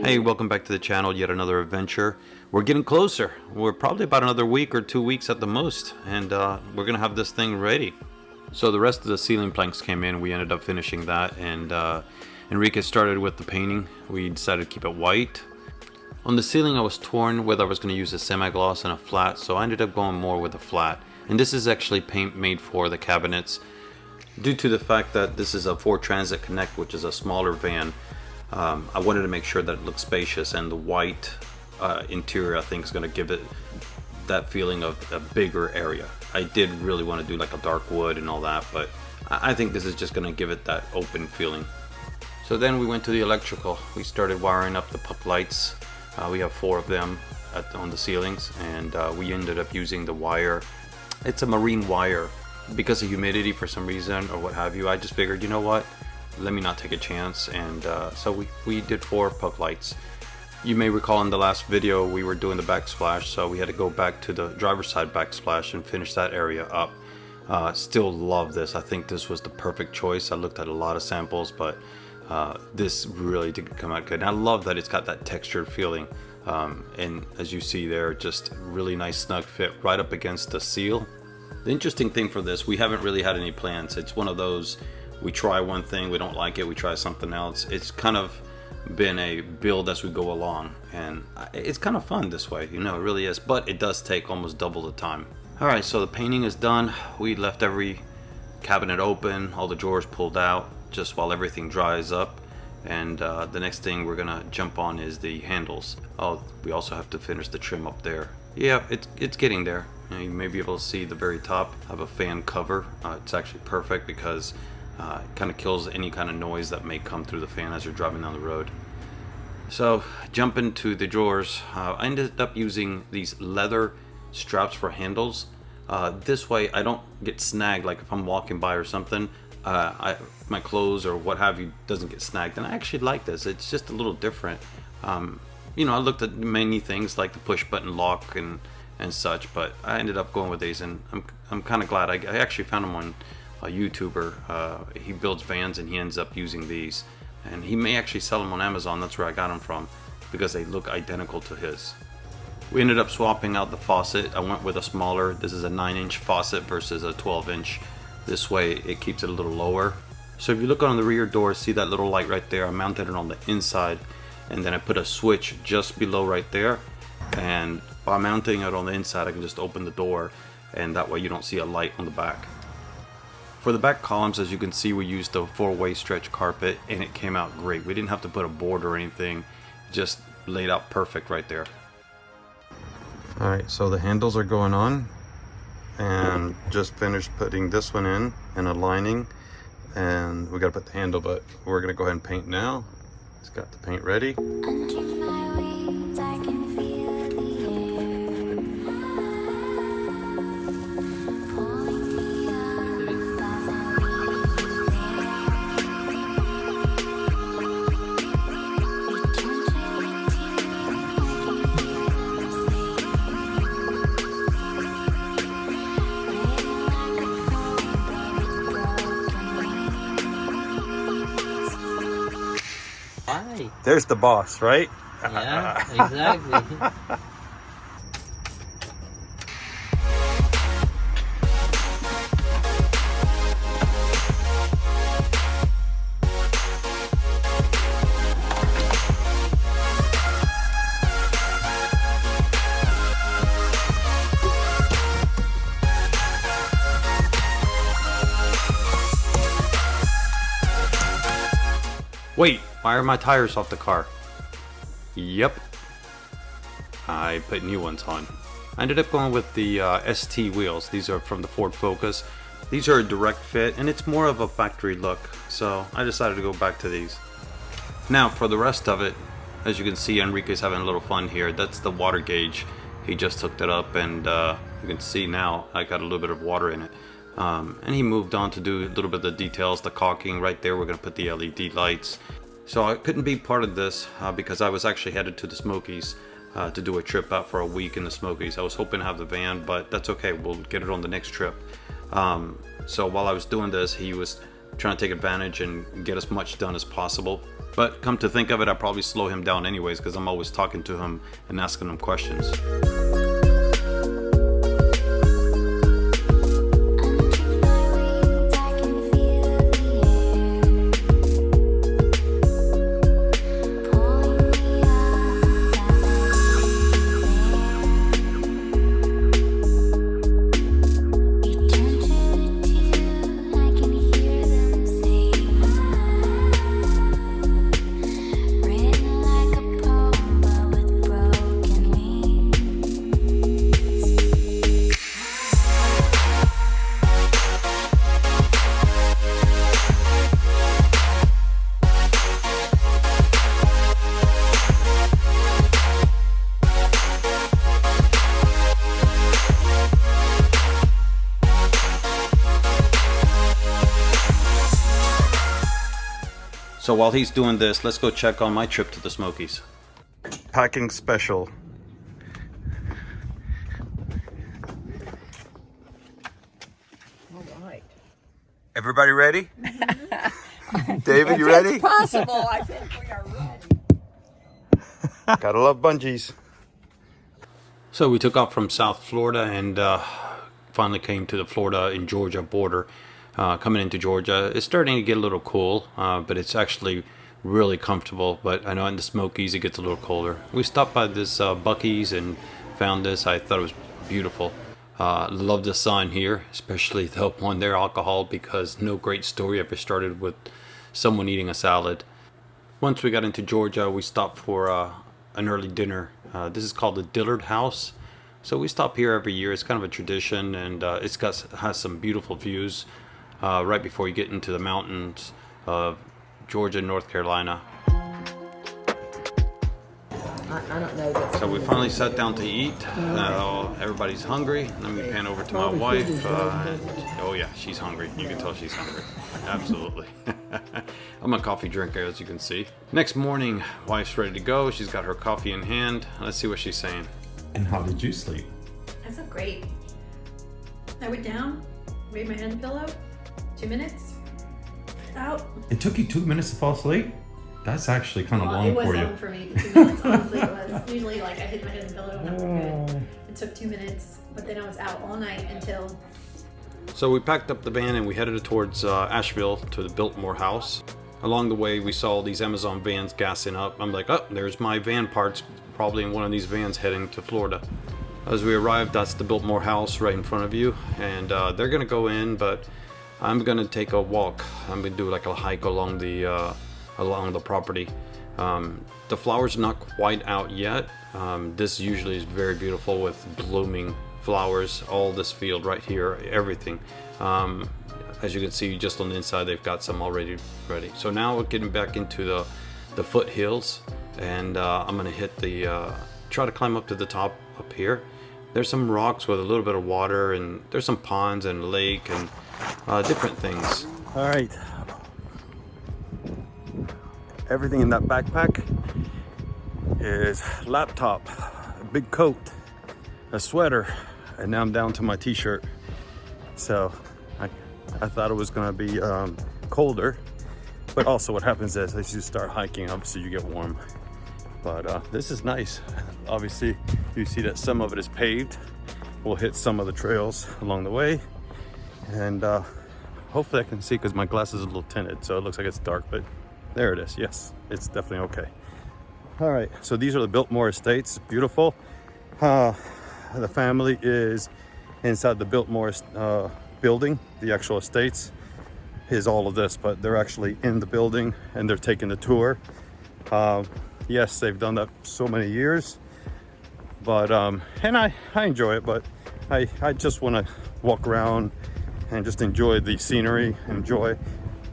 Hey, welcome back to the channel, Yet Another Adventure. We're getting closer. We're probably about another week or 2 weeks at the most, and we're gonna have this thing ready. So the rest of the ceiling planks came in. We ended up finishing that, and Enrique started with the painting. We decided to keep it white. On the ceiling, I was torn whether I was going to use a semi-gloss and a flat, so I ended up going more with a flat. And this is actually paint made for the cabinets. Due to the fact that this is a Ford Transit Connect, which is a smaller van, I wanted to make sure that it looks spacious, and the white interior I think is going to give it that feeling of a bigger area. I did really want to do like a dark wood and all that, but I think this is just going to give it that open feeling. So then we went to the electrical. We started wiring up the puck lights. We have 4 of them on the ceilings, and we ended up using the wire. It's a marine wire. Because of humidity for some reason or what have you, I just figured, you know what, let me not take a chance, and so we did 4 puck lights. You may recall in the last video we were doing the backsplash, so we had to go back to the driver's side backsplash and finish that area up. Still love this. I think this was the perfect choice. I looked at a lot of samples, but this really did come out good. And I love that it's got that textured feeling, and as you see there, just really nice snug fit right up against the seal. The interesting thing for this, we haven't really had any plans. It's one of those, we try one thing, we don't like it, we try something else. It's kind of been a build as we go along, and it's kind of fun this way, you know, it really is, but it does take almost double the time. Alright, so the painting is done. We left every cabinet open, all the drawers pulled out, just while everything dries up, and the next thing we're gonna jump on is the handles. Oh, we also have to finish the trim up there. Yeah, it's getting there. You may be able to see the very top of a fan cover. It's actually perfect because it kind of kills any kind of noise that may come through the fan as you're driving down the road. So jumping to the drawers, I ended up using these leather straps for handles. This way I don't get snagged, like if I'm walking by or something, my clothes or what have you doesn't get snagged. And I actually like this. It's just a little different. You know, I looked at many things like the push button lock and such, but I ended up going with these, and I'm kind of glad. I actually found him on a YouTuber. He builds vans and he ends up using these, and he may actually sell them on Amazon. That's where I got them from, because they look identical to his. We ended up swapping out the faucet. I went with a smaller. This is a 9-inch faucet versus a 12-inch. This way it keeps it a little lower. So if you look on the rear door, see that little light right there? I mounted it on the inside, and then I put a switch just below right there, and by mounting it on the inside I can just open the door, and that way you don't see a light on the back. For the back columns, as you can see, we used the 4-way stretch carpet, and it came out great. We didn't have to put a board or anything, just laid out perfect right there. Alright, so the handles are going on, and just finished putting this one in and aligning, and we gotta put the handle, but we're gonna go ahead and paint now. It's got the paint ready. Hi. There's the boss, right? Yeah, exactly. Wait, why are my tires off the car? Yep, I put new ones on. I ended up going with the ST wheels. These are from the Ford Focus. These are a direct fit, and it's more of a factory look, so I decided to go back to these. Now for the rest of it, as you can see, Enrique's having a little fun here. That's the water gauge. He just hooked it up, and you can see now I got a little bit of water in it. And he moved on to do a little bit of the details, the caulking right there. We're going to put the LED lights. So I couldn't be part of this because I was actually headed to the Smokies to do a trip out for a week in the Smokies. I was hoping to have the van, but that's okay. We'll get it on the next trip. So while I was doing this, he was trying to take advantage and get as much done as possible. But come to think of it, I probably slow him down anyways because I'm always talking to him and asking him questions. So while he's doing this, let's go check on my trip to the Smokies. Packing special. All right. Everybody ready? David, you ready? It's possible. I think we are ready. Gotta love bungees. So we took off from South Florida and finally came to the Florida and Georgia border. Coming into Georgia, it's starting to get a little cool, but it's actually really comfortable. But I know in the Smokies it gets a little colder. We stopped by this Buc-ee's and found this. I thought it was beautiful. Love the sign here, especially the one there, alcohol, because no great story ever started with someone eating a salad. Once we got into Georgia, we stopped for an early dinner. This is called the Dillard House. So we stop here every year. It's kind of a tradition, and has some beautiful views. Right before you get into the mountains of Georgia and North Carolina. I don't know that. So we finally sat down to eat. Everybody's hungry. Let me pan over to my wife. Oh yeah, she's hungry. You can tell she's hungry. Absolutely. I'm a coffee drinker, as you can see. Next morning, wife's ready to go. She's got her coffee in hand. Let's see what she's saying. And how did you sleep? I slept great. I went down, laid my head on the pillow, 2 minutes, out. It took you 2 minutes to fall asleep? That's actually kind of long it was for you. long for me, the 2 minutes, honestly it was. Usually like I hit my head in the pillow and I'm good. It took 2 minutes, but then I was out all night until... So we packed up the van and we headed towards Asheville to the Biltmore house. Along the way we saw these Amazon vans gassing up. I'm like, oh, there's my van parts, probably in one of these vans heading to Florida. As we arrived, that's the Biltmore house right in front of you, and they're gonna go in, but I'm gonna take a walk. I'm gonna do like a hike along the property. The flowers are not quite out yet. This usually is very beautiful with blooming flowers. All this field right here, everything. As you can see, just on the inside, they've got some already ready. So now we're getting back into the foothills, and I'm gonna hit try to climb up to the top up here. There's some rocks with a little bit of water, and there's some ponds and a lake and different things. All right. Everything in that backpack is laptop, a big coat, a sweater, and now I'm down to my t-shirt. So I thought it was gonna be colder, but also what happens is as you start hiking, obviously you get warm. But this is nice. Obviously, you see that some of it is paved. We'll hit some of the trails along the way. And hopefully I can see, because my glasses are a little tinted, so it looks like it's dark, but there it is. Yes, it's definitely okay. All right, so these are the Biltmore Estates. Beautiful. The family is inside the Biltmore building. The actual estates is all of this, but they're actually in the building and they're taking the tour. Yes, they've done that so many years, but and I enjoy it, but I just want to walk around and just enjoy the scenery.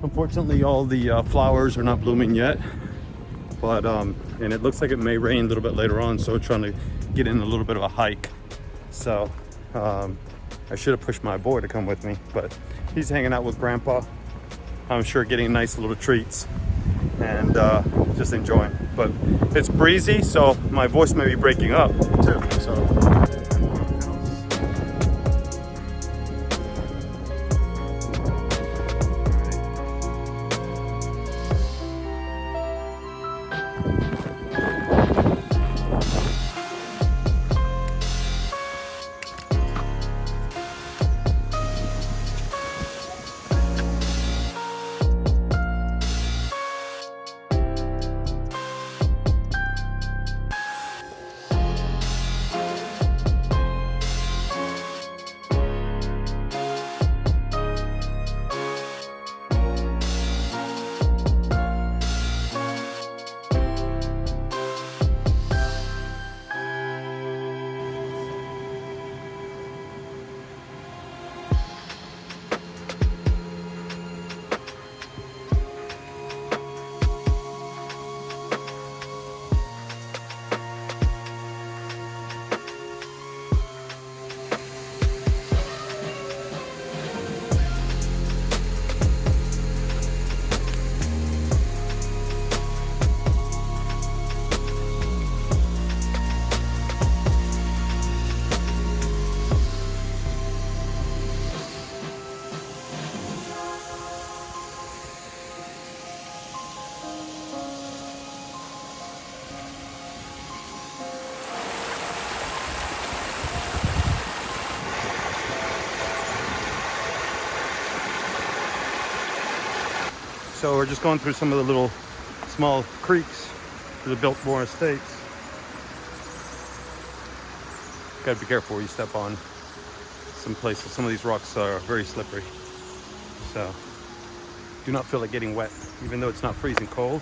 Unfortunately, all the flowers are not blooming yet, but and it looks like it may rain a little bit later on, so we're trying to get in a little bit of a hike. So I should have pushed my boy to come with me, but he's hanging out with Grandpa. I'm sure getting nice little treats and just enjoying. But it's breezy, so my voice may be breaking up too. So. So we're just going through some of the little small creeks to the Biltmore Estates. Gotta be careful where you step on some places. Some of these rocks are very slippery. So do not feel like getting wet, even though it's not freezing cold.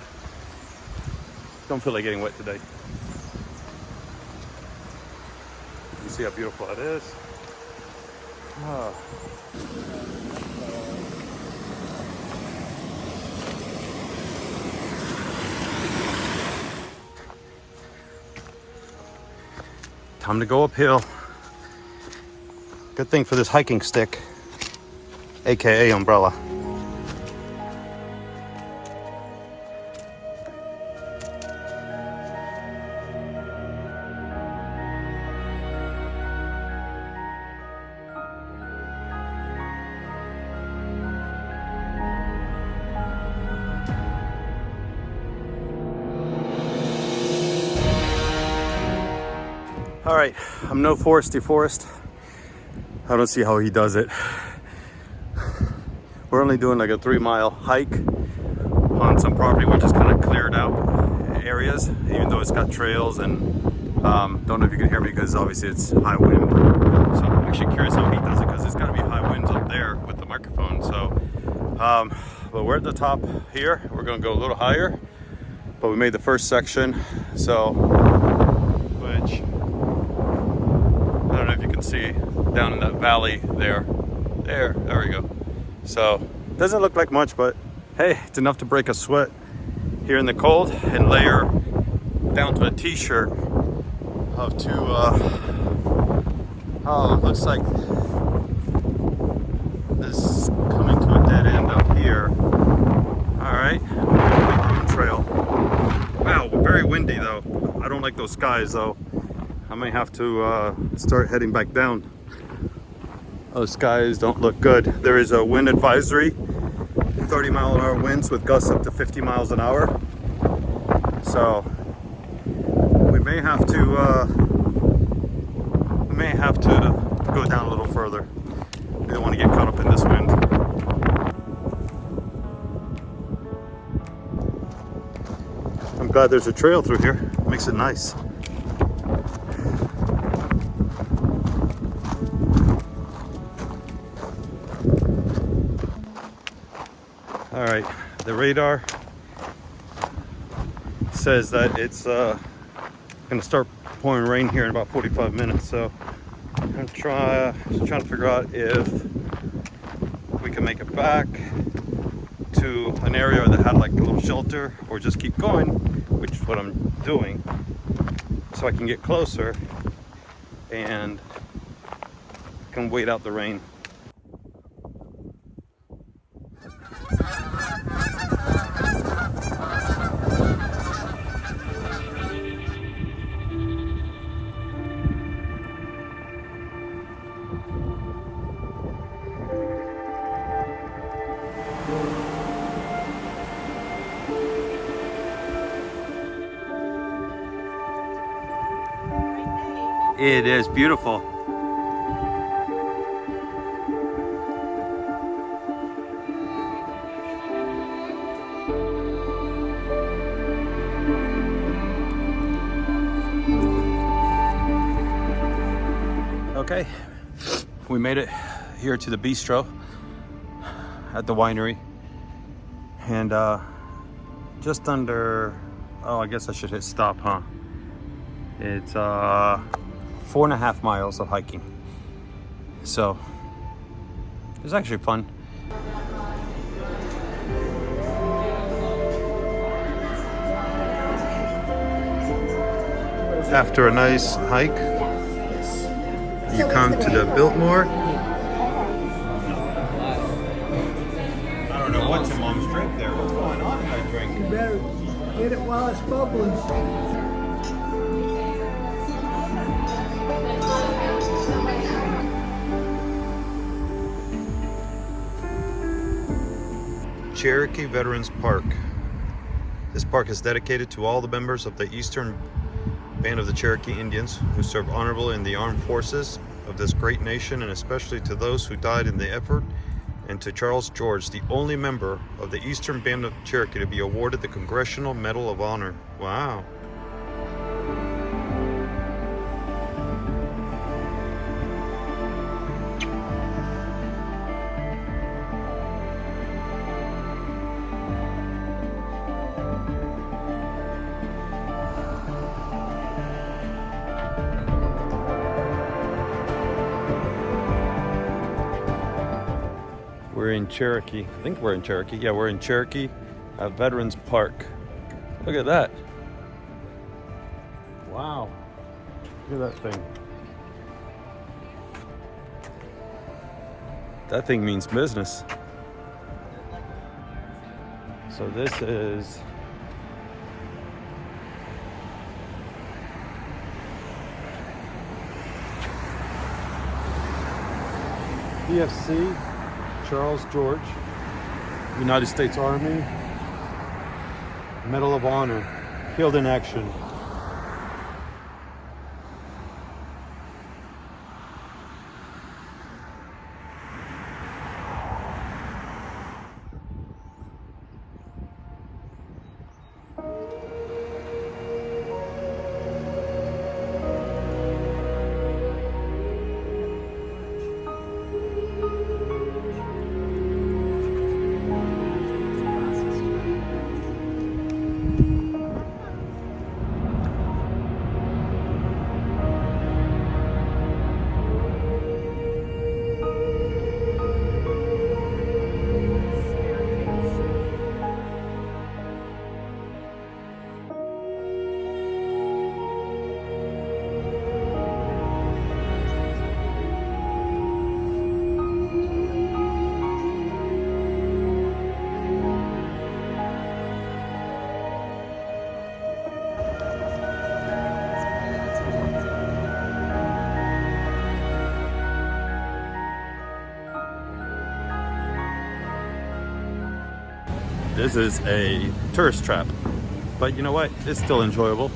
Don't feel like getting wet today. You can see how beautiful that is. Oh. Time to go uphill. Good thing for this hiking stick, aka umbrella. All right, I'm no Forest. I don't see how he does it. We're only doing like a 3-mile hike on some property which is kind of cleared out areas, even though it's got trails, and don't know if you can hear me because obviously it's high wind. So I'm actually curious how he does it because it's got to be high winds up there with the microphone. So, but we're at the top here. We're gonna go a little higher, but we made the first section, so which I don't know if you can see down in that valley there. There we go. So doesn't look like much, but hey, it's enough to break a sweat here in the cold and layer down to a t-shirt of two, oh, it looks like this is coming to a dead end up here. All right, trail. Wow, very windy though. I don't like those skies though. I may have to start heading back down. Those skies don't look good. There is a wind advisory, 30-mile-an-hour winds with gusts up to 50 miles an hour. So we may have to go down a little further. We don't want to get caught up in this wind. I'm glad there's a trail through here. It makes it nice. All right, the radar says that it's gonna start pouring rain here in about 45 minutes. So I'm trying to figure out if we can make it back to an area that had like a little shelter, or just keep going, which is what I'm doing, so I can get closer and can wait out the rain. It is beautiful. Okay, we made it here to the bistro at the winery, and just under, oh, I guess I should hit stop, huh? It's 4.5 miles of hiking, so it was actually fun. After a nice hike, you come to the Biltmore. I don't know what's in Mom's drink there. What's going on in that drink? You better get it while it's bubbling. Cherokee Veterans Park. This park is dedicated to all the members of the Eastern Band of the Cherokee Indians who served honorably in the armed forces of this great nation, and especially to those who died in the effort and to Charles George, the only member of the Eastern Band of Cherokee to be awarded the Congressional Medal of Honor. Wow. We're in Cherokee. I think we're in Cherokee. Yeah, we're in Cherokee at Veterans Park. Look at that. Wow. Look at that thing. That thing means business. So this is PFC, Charles George, United States Army, Medal of Honor, killed in action. This is a tourist trap, but you know what? It's still enjoyable.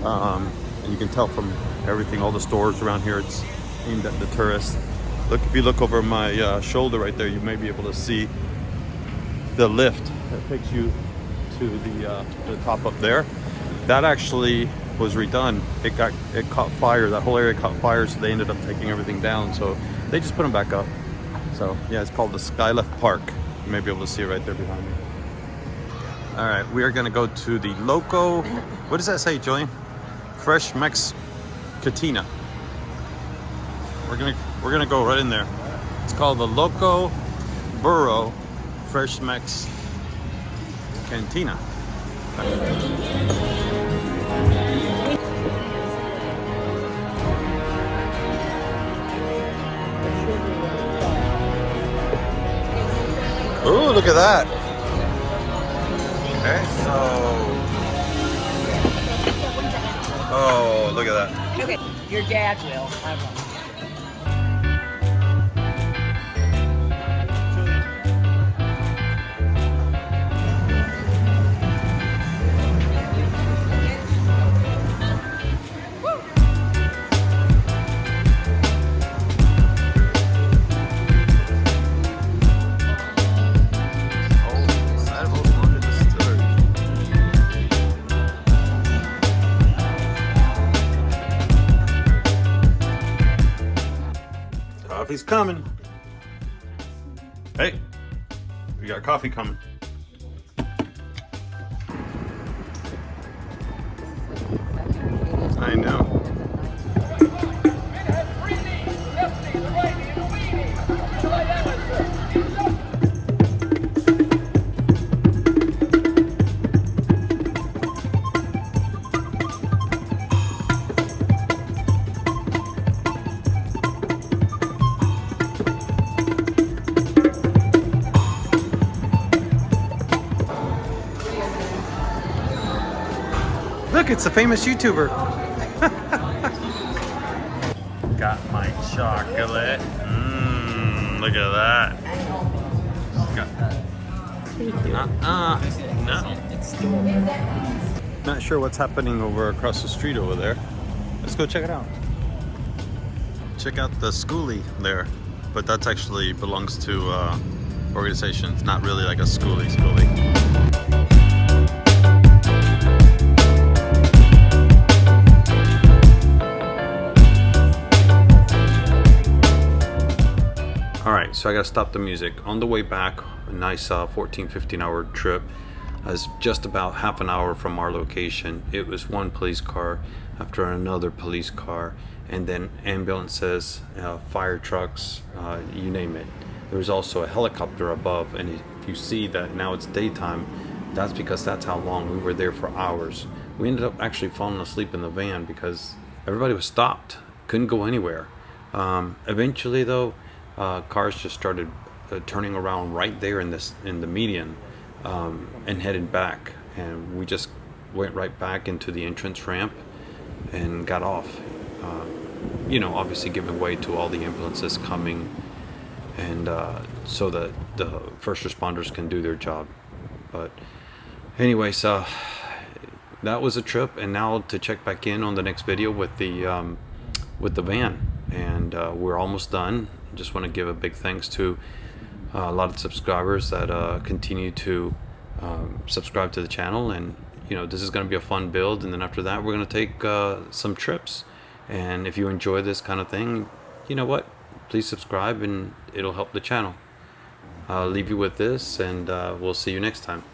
And you can tell from everything, all the stores around here, it's aimed at the tourists. Look, if you look over my shoulder right there, you may be able to see the lift that takes you to the top up there. That actually was redone. It caught fire. That whole area caught fire, so they ended up taking everything down. So they just put them back up. So yeah, it's called the Skylift Park. You may be able to see it right there behind me. All right, we are gonna go to the Loco. What does that say, Julian? Fresh Mex Cantina. We're gonna go right in there. It's called the Loco Burro Fresh Mex Cantina. Ooh, look at that. Okay, so. Oh, look at that. Okay, your dad will. I won't. Coffee's coming. Hey, we got coffee coming. I know. Look, it's a famous YouTuber. Got my chocolate. Look at that. No. Not sure what's happening over across the street over there. Let's go check it out. Check out the schoolie there, but that's actually belongs to organization. It's not really like a schoolie. Alright, so I gotta stop the music. On the way back, a nice 14-15 hour trip. I was just about half an hour from our location. It was one police car after another police car, and then ambulances, fire trucks, you name it. There was also a helicopter above, and if you see that now it's daytime, that's because that's how long we were there for hours. We ended up actually falling asleep in the van because everybody was stopped, couldn't go anywhere. Eventually though, cars just started turning around right there in the median, and headed back, and we just went right back into the entrance ramp and got off. Obviously giving way to all the ambulances coming, and so that the first responders can do their job. But anyways, that was a trip, and now to check back in on the next video with the van, and we're almost done. Just want to give a big thanks to a lot of subscribers that continue to subscribe to the channel, and this is going to be a fun build, and then after that we're going to take some trips. And if you enjoy this kind of thing, you know what, please subscribe and it'll help the channel. I'll leave you with this, and we'll see you next time.